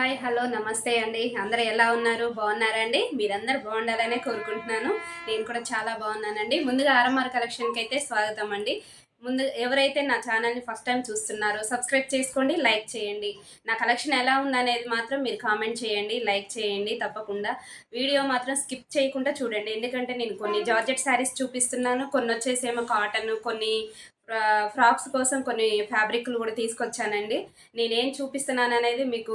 Hi hello నమస్తే అండి. అందరూ ఎలా ఉన్నారు? బాగున్నారా అండి? మీరందరూ బాగుండాలనే కోరుకుంటున్నాను. నేను కూడా చాలా బాగున్నానండి. ముందుగా ఆర్ఎంఆర్ కలెక్షన్‌కి అయితే స్వాగతం అండి. ముందు ఎవరైతే నా ఛానల్‌ని ఫస్ట్ టైం చూస్తున్నారో సబ్స్క్రైబ్ చేసుకోండి, లైక్ చేయండి. నా కలెక్షన్ ఎలా ఉందనేది మాత్రం మీరు కామెంట్ చేయండి, లైక్ చేయండి తప్పకుండా. వీడియో మాత్రం స్కిప్ చేయకుండా చూడండి. ఎందుకంటే నేను కొన్ని జార్జెట్ శారీస్ చూపిస్తున్నాను. కొన్నొచ్చేసేమో కాటన్, కొన్ని ఫ్రాక్స్ కోసం కొన్ని ఫ్యాబ్రిక్‌లు కూడా తీసుకొచ్చానండి. నేనేం చూపిస్తున్నాననేది మీకు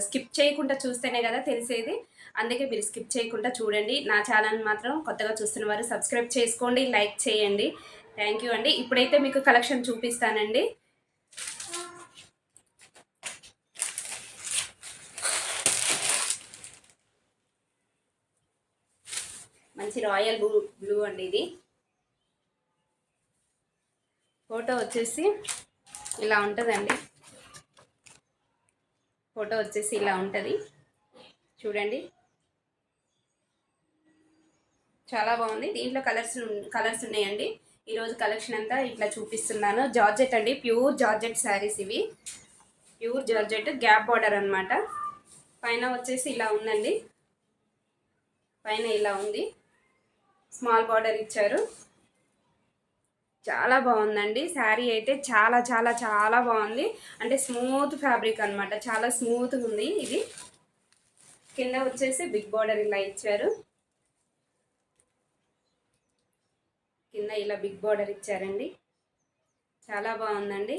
స్కిప్ చేయకుండా చూస్తేనే కదా తెలిసేది. అందుకే మీరు స్కిప్ చేయకుండా చూడండి. నా ఛానల్ మాత్రం కొత్తగా చూస్తున్న వారు సబ్స్క్రైబ్ చేసుకోండి, లైక్ చేయండి. థ్యాంక్ యూ అండి. ఇప్పుడైతే మీకు కలెక్షన్ చూపిస్తానండి. మంచి రాయల్ బ్లూ అండి ఇది. ఫోటో వచ్చేసి ఇలా ఉంటుందండి. ఫోటో వచ్చేసి ఇలా ఉంటుంది చూడండి. చాలా బాగుంది. దీంట్లో కలర్స్ ఉన్నాయండి. ఈరోజు కలెక్షన్ అంతా ఇట్లా చూపిస్తున్నాను. జార్జెట్ అండి, ప్యూర్ జార్జెట్ శారీస్ ఇవి. ప్యూర్ జార్జెట్ గ్యాప్ బార్డర్ అనమాట. పైన వచ్చేసి ఇలా ఉందండి. పైన ఇలా ఉంది, స్మాల్ బార్డర్ ఇచ్చారు. చాలా బాగుందండి శారీ అయితే. చాలా చాలా చాలా బాగుంది. అంటే స్మూత్ ఫ్యాబ్రిక్ అనమాట. చాలా స్మూత్గా ఉంది ఇది. కింద వచ్చేసి బిగ్ బార్డర్ ఇలా ఇచ్చారు. కింద ఇలా బిగ్ బార్డర్ ఇచ్చారండి. చాలా బాగుందండి.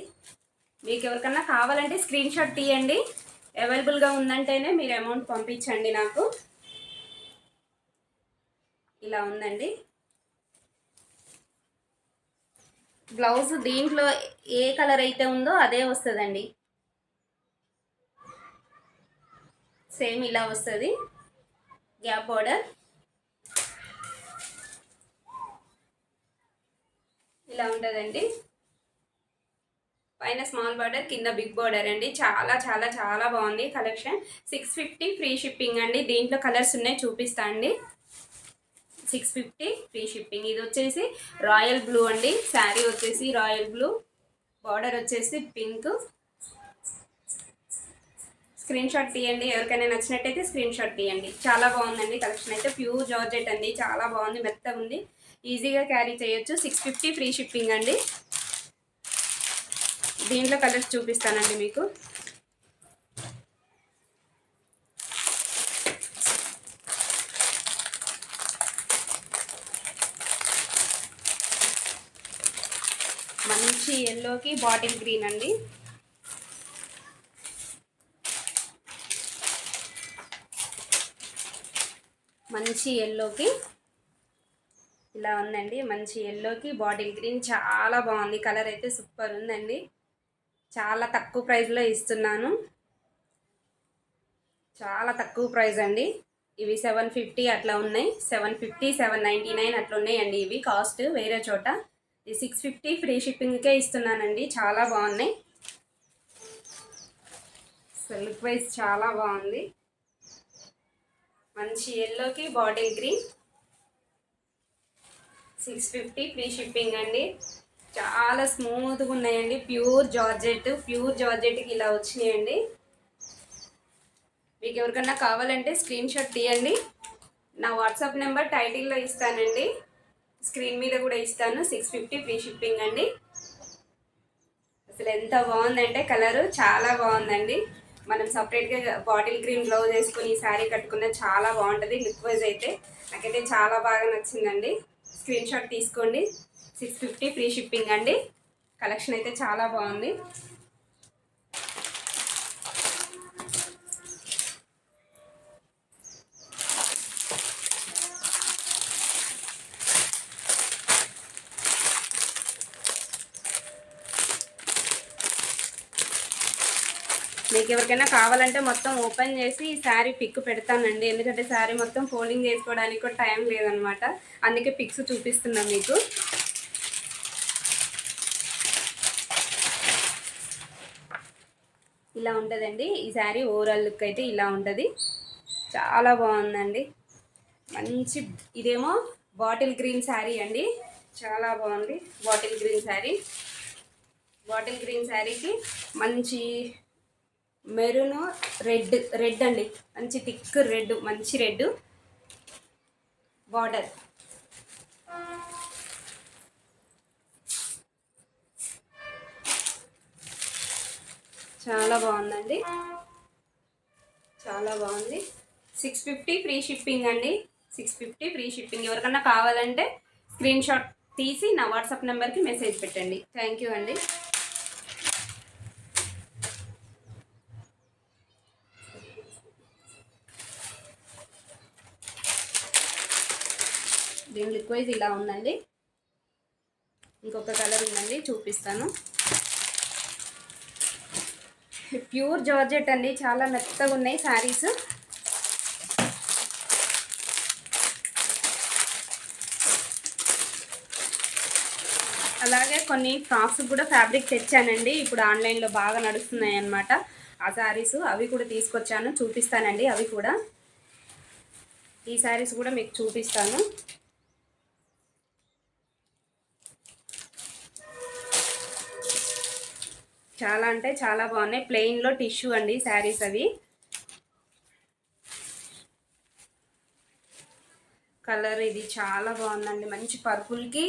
మీకు ఎవరికన్నా కావాలంటే స్క్రీన్ షాట్ తీయండి. అవైలబుల్గా ఉందంటేనే మీరు అమౌంట్ పంపించండి నాకు. ఇలా ఉందండి బ్లౌజ్. దీంట్లో ఏ కలర్ అయితే ఉందో అదే వస్తుందండి. సేమ్ ఇలా వస్తుంది. గ్యాప్ బార్డర్ ఇలా ఉంటుందండి. పైన స్మాల్ బార్డర్, కింద బిగ్ బార్డర్ అండి. చాలా చాలా చాలా బాగుంది కలెక్షన్. 650 ఫ్రీ షిప్పింగ్ అండి. దీంట్లో కలర్స్ ఉన్నాయి, చూపిస్తా అండి. 650 ఫ్రీ షిప్పింగ్. ఇది వచ్చేసి రాయల్ బ్లూ అండి. శారీ వచ్చేసి రాయల్ బ్లూ, బార్డర్ వచ్చేసి పింక్. స్క్రీన్ షాట్ తీయండి. ఎవరికైనా నచ్చినట్టయితే స్క్రీన్ షాట్ తీయండి. చాలా బాగుందండి కలెక్షన్ అయితే. ప్యూర్ జార్జెట్ అండి. చాలా బాగుంది, మెత్తగా ఉంది, ఈజీగా క్యారీ చేయొచ్చు. 650 ఫ్రీ షిప్పింగ్ అండి. దీంట్లో కలర్స్ చూపిస్తానండి మీకు. మంచి ఎల్లోకి బాటిల్ గ్రీన్ అండి. మంచి ఎల్లోకి ఇలా ఉందండి. మంచి ఎల్లోకి బాటిల్ గ్రీన్. చాలా బాగుంది కలర్ అయితే. సూపర్ ఉందండి. చాలా తక్కువ ప్రైస్లో ఇస్తున్నాను. చాలా తక్కువ ప్రైస్ అండి. ఇవి 750 అట్లా ఉన్నాయి. 750, 799 అట్లా ఉన్నాయండి ఇవి కాస్ట్ వేరే చోట. ఈ 650 ఫ్రీ షిప్పింగ్కే ఇస్తున్నానండి. చాలా బాగున్నాయి. లుక్ వైజ్ చాలా బాగుంది. మంచి ఎల్లోకి బాటిల్ గ్రీన్. 650 ఫ్రీ షిప్పింగ్ అండి. చాలా స్మూత్గా ఉన్నాయండి. ప్యూర్ జార్జెట్కి ఇలా వచ్చినాయండి. మీకు ఎవరికన్నా కావాలంటే స్క్రీన్ షాట్ తీయండి. నా వాట్సాప్ నెంబర్ టైటిల్లో ఇస్తానండి, స్క్రీన్ మీద కూడా ఇస్తాను. 650 ఫ్రీ షిప్పింగ్ అండి. అసలు ఎంత బాగుందంటే కలరు చాలా బాగుందండి. మనం సపరేట్గా బాటిల్ గ్రీన్ బ్లౌజ్ వేసుకొని ఈ శారీ కట్టుకున్న చాలా బాగుంటుంది. లుక్ వైజ్ అయితే నాకైతే చాలా బాగా నచ్చిందండి. స్క్రీన్ షాట్ తీసుకోండి. 650 ఫ్రీ షిప్పింగ్ అండి. కలెక్షన్ అయితే చాలా బాగుంది. మీకు ఎవరికైనా కావాలంటే మొత్తం ఓపెన్ చేసి ఈ శారీ పిక్ పెడతానండి. ఎందుకంటే శారీ మొత్తం ఫోల్డింగ్ చేసుకోవడానికి కూడా టైం లేదనమాట. అందుకే పిక్స్ చూపిస్తున్నాం మీకు. ఇలా ఉంటుందండి ఈ శారీ. ఓవరాల్ లుక్ అయితే ఇలా ఉంటుంది. చాలా బాగుందండి. మంచి ఇదేమో బాటిల్ గ్రీన్ శారీ అండి. చాలా బాగుంది bottle green sari. Bottle green శారీకి మంచి మెరూన్ రెడ్, రెడ్ అండి, మంచి థిక్ రెడ్, మంచి రెడ్ బార్డర్. చాలా బాగుందండి, చాలా బాగుంది. 650 ఫ్రీ షిప్పింగ్ అండి, 650 ఫ్రీ షిప్పింగ్. ఎవరికన్నా కావాలంటే స్క్రీన్ షాట్ తీసి నా వాట్సాప్ నెంబర్కి మెసేజ్ పెట్టండి. థ్యాంక్ యూ అండి. దీని లిక్విడ్ ఇలా ఉందండి. ఇంకొక కలర్ ఉందండి, చూపిస్తాను. ప్యూర్ జార్జెట్ అండి, చాలా మెత్తగా ఉన్నాయి శారీస్. అలాగే కొన్ని ఫ్రాక్స్ కూడా ఫ్యాబ్రిక్ తెచ్చానండి, ఇప్పుడు ఆన్లైన్లో బాగా నడుస్తున్నాయి అన్నమాట ఆ శారీస్. అవి కూడా తీసుకొచ్చాను, చూపిస్తానండి. అవి కూడా, ఈ శారీస్ కూడా మీకు చూపిస్తాను. చాలా అంటే చాలా బాగున్నాయి. ప్లెయిన్లో టిష్యూ అండి శారీస్ అవి. కలర్ ఇది చాలా బాగుందండి, మంచి పర్పుల్కి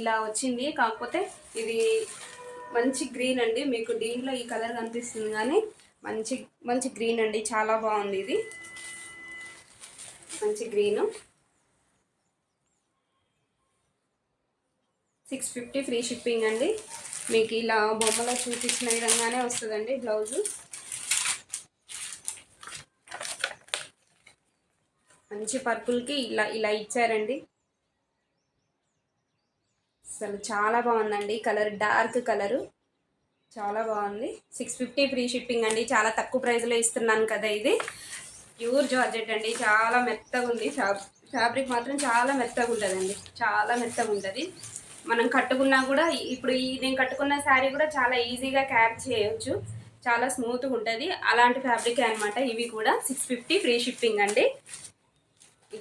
ఇలా వచ్చింది. కాకపోతే ఇది మంచి గ్రీన్ అండి, మీకు దీంట్లో ఈ కలర్ కనిపిస్తుంది కానీ మంచి మంచి గ్రీన్ అండి, చాలా బాగుంది. ఇది మంచి గ్రీను. 650 ఫ్రీ షిప్పింగ్ అండి. మీకు ఇలా బొమ్మలో చూపించిన విధంగానే వస్తుందండి బ్లౌజు. మంచి పర్పుల్కి ఇలా ఇలా ఇచ్చారండి. అసలు చాలా బాగుందండి కలర్, డార్క్ కలరు, చాలా బాగుంది. 650 ఫ్రీ షిప్పింగ్ అండి, చాలా తక్కువ ప్రైస్లో ఇస్తున్నాను కదా. ఇది ప్యూర్ జార్జెట్ అండి, చాలా మెత్తగా ఉంది. ఫ్యాబ్రిక్ మాత్రం చాలా మెత్తగా ఉంటుందండి, చాలా మెత్తగా ఉంటుంది. మనం కట్టుకున్నా కూడా, ఇప్పుడు నేను కట్టుకున్న శారీ కూడా చాలా ఈజీగా క్యారీ చేయొచ్చు, చాలా స్మూత్గా ఉంటుంది. అలాంటి ఫ్యాబ్రిక్ అనమాట ఇవి కూడా. 650 ఫ్రీ షిప్పింగ్ అండి.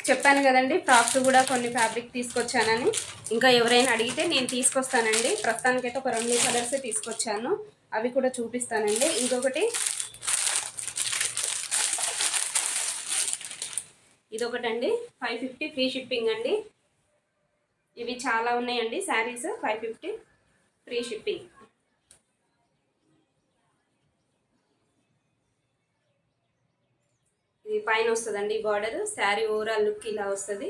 చెప్పాను కదండి, ఫ్రాక్స్ కూడా కొన్ని ఫ్యాబ్రిక్ తీసుకొచ్చానని. ఇంకా ఎవరైనా అడిగితే నేను తీసుకొస్తానండి. ప్రస్తుతానికైతే ఒక 2 కలర్స్ తీసుకొచ్చాను, అవి కూడా చూపిస్తానండి. ఇంకొకటి ఇదొకటండి, 550 ఫ్రీ షిప్పింగ్ అండి. ఇవి చాలా ఉన్నాయండి శారీస్, 550 ఫ్రీ షిప్పింగ్. ఇది పైన వస్తుందండి బార్డర్. శారీ ఓవరాల్ లుక్ ఇలా వస్తుంది,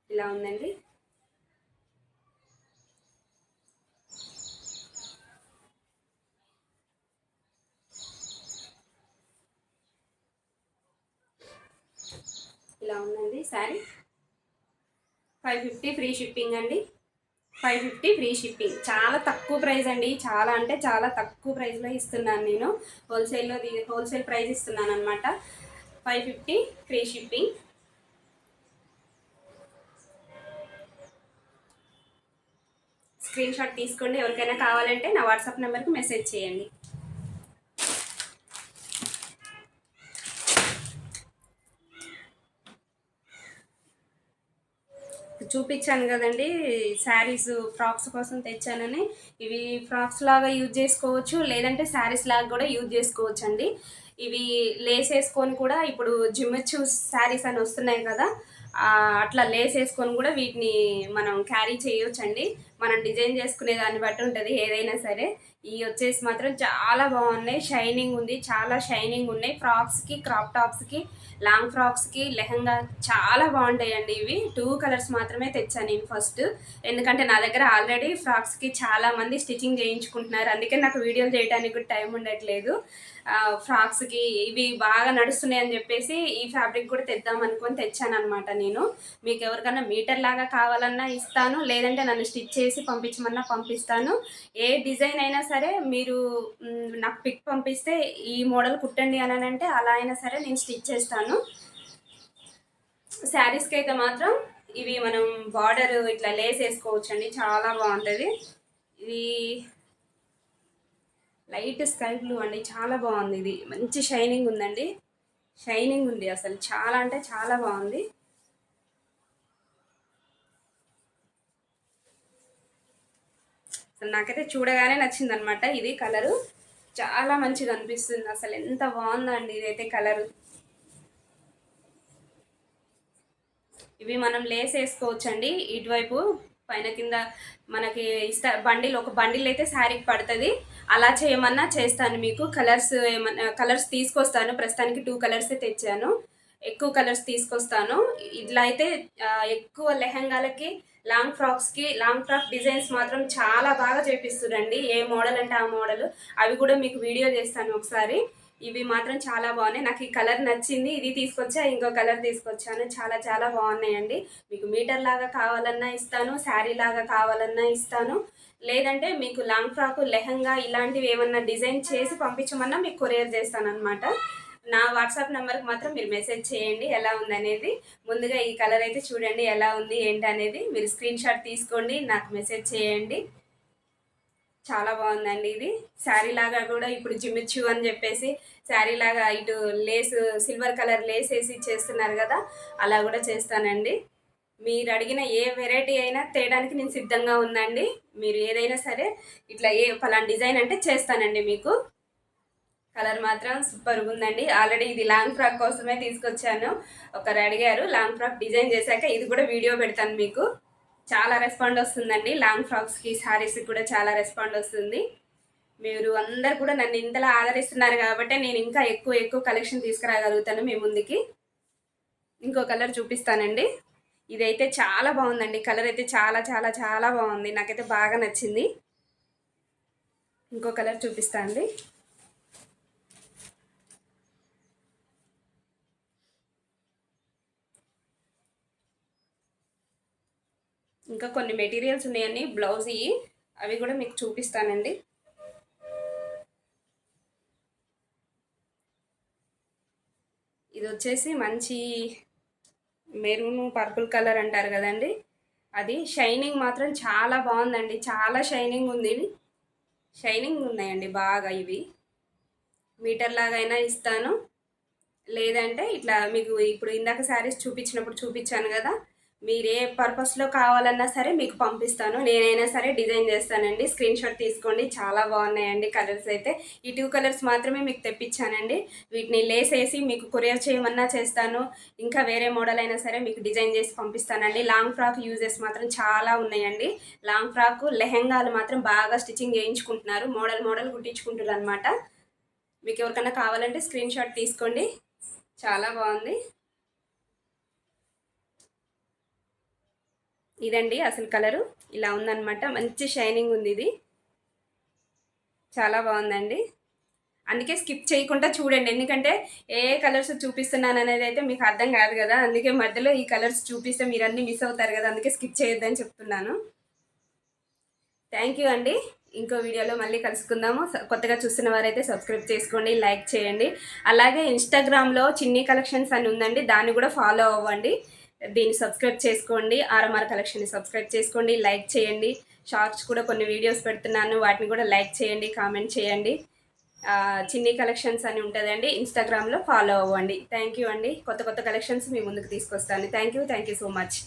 ఇలా ఉందండి. ఇలా ఉందండి శారీ. 550 ఫ్రీ షిప్పింగ్ అండి, 550 ఫ్రీ షిప్పింగ్. చాలా తక్కువ ప్రైస్ అండి, చాలా అంటే చాలా తక్కువ ప్రైస్లో ఇస్తున్నాను నేను. హోల్సేల్ ప్రైస్ ఇస్తున్నాను అనమాట. 550 ఫ్రీ షిప్పింగ్. స్క్రీన్ షాట్ తీసుకోండి, ఎవరికైనా కావాలంటే నా వాట్సాప్ నెంబర్కి మెసేజ్ చేయండి. చూపించాను కదండి శారీస్, ఫ్రాక్స్ కోసం తెచ్చానని. ఇవి ఫ్రాక్స్ లాగా యూజ్ చేసుకోవచ్చు, లేదంటే శారీస్ లాగా కూడా యూజ్ చేసుకోవచ్చు అండి. ఇవి లేస్ వేసుకొని కూడా, ఇప్పుడు జిమ్మెచ్చు శారీస్ అని వస్తున్నాయి కదా, అట్లా లేస్ వేసుకొని కూడా వీటిని మనం క్యారీ చేయొచ్చండి. మనం డిజైన్ చేసుకునే దాన్ని బట్టి ఉంటుంది ఏదైనా సరే. ఇవి వచ్చేసి మాత్రం చాలా బాగున్నాయి, షైనింగ్ ఉంది, చాలా షైనింగ్ ఉన్నాయి. ఫ్రాక్స్కి, క్రాప్ టాప్స్కి, లాంగ్ ఫ్రాక్స్కి, లెహంగా చాలా బాగుంటాయండి. ఇవి 2 కలర్స్ మాత్రమే తెచ్చాను నేను ఫస్ట్, ఎందుకంటే నా దగ్గర ఆల్రెడీ ఫ్రాక్స్కి చాలా మంది స్టిచ్చింగ్ చేయించుకుంటున్నారు, అందుకే నాకు వీడియోలు చేయడానికి కూడా టైం ఉండట్లేదు. ఫ్రాక్స్కి ఇవి బాగా నడుస్తున్నాయి అని చెప్పేసి ఈ ఫ్యాబ్రిక్ కూడా తెద్దాం అనుకొని తెచ్చాను అనమాట నేను. మీకు ఎవరికైనా మీటర్ లాగా కావాలన్నా ఇస్తాను, లేదంటే నన్ను స్టిచ్ చేసి పంపించమన్నా పంపిస్తాను. ఏ డిజైన్ అయినా సరే మీరు నాకు పిక్ పంపిస్తే ఈ మోడల్ కుట్టండి అని అంటే అలా అయినా సరే నేను స్టిచ్ చేస్తాను. శారీస్కి అయితే మాత్రం ఇవి మనం బార్డర్ ఇట్లా లేస్ వేసుకోవచ్చు అండి, చాలా బాగుంటుంది. ఇది లైట్ స్కై బ్లూ అండి, చాలా బాగుంది. ఇది మంచి షైనింగ్ ఉందండి, షైనింగ్ ఉంది అసలు, చాలా అంటే చాలా బాగుంది. అసలు నాకైతే చూడగానే నచ్చింది అనమాట ఇది కలరు. చాలా మంచిగా అనిపిస్తుంది. అసలు ఎంత బాగుందండి ఇదైతే కలర్. ఇవి మనం లేస్ వేసుకోవచ్చండి. ఇటువైపు పైన కింద మనకి బండిల్, ఒక బండిల్ అయితే శారీకి పడుతుంది. అలా చేయమన్నా చేస్తాను. మీకు కలర్స్ ఏమన్నా కలర్స్ తీసుకొస్తాను. ప్రస్తుతానికి 2 కలర్స్ తెచ్చాను. ఎక్కువ కలర్స్ తీసుకొస్తాను. ఇట్లా అయితే ఎక్కువ లెహంగాలకి, లాంగ్ ఫ్రాక్ డిజైన్స్ మాత్రం చాలా బాగా చేపిస్తురండి. ఏ మోడల్ అంటే ఆ మోడల్. అవి కూడా మీకు వీడియో చేస్తాను ఒకసారి. ఇవి మాత్రం చాలా బాగున్నాయి. నాకు ఈ కలర్ నచ్చింది. ఇది తీసుకొచ్చా, ఇంకో కలర్ తీసుకొచ్చాను. చాలా చాలా బాగున్నాయండి. మీకు మీటర్ లాగా కావాలన్నా ఇస్తాను, శారీ లాగా కావాలన్నా ఇస్తాను. లేదంటే మీకు లాంగ్ ఫ్రాక్, లెహంగా ఇలాంటివి ఏమన్నా డిజైన్ చేసి పంపించమన్నా మీకు కొరియర్ చేస్తాను అనమాట. నా వాట్సాప్ నెంబర్కి మాత్రం మీరు మెసేజ్ చేయండి ఎలా ఉందనేది. ముందుగా ఈ కలర్ అయితే చూడండి ఎలా ఉంది ఏంటి అనేది. మీరు స్క్రీన్ షాట్ తీసుకోండి, నాకు మెసేజ్ చేయండి. చాలా బాగుందండి ఇది. శారీ లాగా కూడా ఇప్పుడు జిమ్మిచ్చు అని చెప్పేసి శారీ లాగా ఇటు లేస్, సిల్వర్ కలర్ లేస్ వేసి చేస్తున్నారు కదా, అలా కూడా చేస్తానండి. మీరు అడిగిన ఏ వెరైటీ అయినా తేయడానికి నేను సిద్ధంగా ఉన్నాండి. మీరు ఏదైనా సరే ఇట్లా పలానా డిజైన్ అంటే చేస్తానండి మీకు. కలర్ మాత్రం సూపర్గా ఉందండి. ఆల్రెడీ ఇది లాంగ్ ఫ్రాక్ కోసమే తీసుకొచ్చాను. ఒకరు అడిగారు లాంగ్ ఫ్రాక్ డిజైన్ చేశాక ఇది కూడా వీడియో పెడతాను మీకు. చాలా రెస్పాండ్ వస్తుందండి. లాంగ్ ఫ్రాక్స్కి, శారీస్కి కూడా చాలా రెస్పాండ్ వస్తుంది. మీరు అందరు కూడా నన్ను ఇంతలా ఆదరిస్తున్నారు కాబట్టి నేను ఇంకా ఎక్కువ ఎక్కువ కలెక్షన్ తీసుకురాగలుగుతాను మీ ముందుకి. ఇంకో కలర్ చూపిస్తానండి. ఇదైతే చాలా బాగుందండి. కలర్ అయితే చాలా చాలా చాలా బాగుంది. నాకైతే బాగా నచ్చింది. ఇంకో కలర్ చూపిస్తానండి. ఇంకా కొన్ని మెటీరియల్స్ ఉన్నాయండి బ్లౌజ్ ఇవి, అవి కూడా మీకు చూపిస్తానండి. ఇది వచ్చేసి మంచి మెరూన్ పర్పుల్ కలర్ అంటారు కదండి, అది. షైనింగ్ మాత్రం చాలా బాగుందండి. చాలా షైనింగ్ ఉంది. షైనింగ్ ఉన్నాయండి బాగా. ఇవి మీటర్ లాగా అయినా ఇస్తాను, లేదంటే ఇట్లా మీకు ఇప్పుడు ఇందాక శారీస్ చూపించాను కదా, మీరు ఏ పర్పస్లో కావాలన్నా సరే మీకు పంపిస్తాను. నేనైనా సరే డిజైన్ చేస్తానండి. స్క్రీన్ షాట్ తీసుకోండి. చాలా బాగున్నాయండి కలర్స్ అయితే. ఈ 2 కలర్స్ మాత్రమే మీకు తెప్పించానండి. వీటిని లేస్ వేసి మీకు కొరియర్ చేయమన్నా చేస్తాను. ఇంకా వేరే మోడల్ అయినా సరే మీకు డిజైన్ చేసి పంపిస్తానండి. లాంగ్ ఫ్రాక్ యూజెస్ మాత్రం చాలా ఉన్నాయండి. లాంగ్ ఫ్రాక్ లెహెంగాలు మాత్రం బాగా స్టిచ్చింగ్ చేయించుకుంటున్నారు. మోడల్ మోడల్ కుట్టించుకుంటున్నారు అనమాట. మీకు ఎవరికైనా కావాలంటే స్క్రీన్ షాట్ తీసుకోండి. చాలా బాగుంది. ఇదండి అసలు కలరు. ఇలా ఉందన్నమాట. మంచి షైనింగ్ ఉంది. ఇది చాలా బాగుందండి. అందుకే స్కిప్ చేయకుండా చూడండి. ఎందుకంటే ఏ కలర్స్ చూపిస్తున్నాను అనేది అయితే మీకు అర్థం కాదు కదా. అందుకే మధ్యలో ఈ కలర్స్ చూపిస్తే మీరు అన్నీ మిస్ అవుతారు కదా. అందుకే స్కిప్ చేయొద్దని చెప్తున్నాను. థ్యాంక్ యూ అండి. ఇంకో వీడియోలో మళ్ళీ కలుసుకుందాము. కొత్తగా చూస్తున్న వారైతే సబ్స్క్రైబ్ చేసుకోండి, లైక్ చేయండి. అలాగే ఇన్స్టాగ్రామ్లో చిన్ని కలెక్షన్స్ అని ఉందండి, దాన్ని కూడా ఫాలో అవ్వండి. దీన్ని సబ్స్క్రైబ్ చేసుకోండి. ఆర్ఎంఆర్ కలెక్షన్ని సబ్స్క్రైబ్ చేసుకోండి, లైక్ చేయండి. షార్ట్స్ కూడా కొన్ని వీడియోస్ పెడుతున్నాను, వాటిని కూడా లైక్ చేయండి, కామెంట్ చేయండి. చిన్ని కలెక్షన్స్ అని ఉంటుందండి, ఇన్స్టాగ్రామ్లో ఫాలో అవ్వండి. థ్యాంక్ యూ అండి. కొత్త కొత్త కలెక్షన్స్ మీ ముందుకు తీసుకొస్తాను. Thank you so much.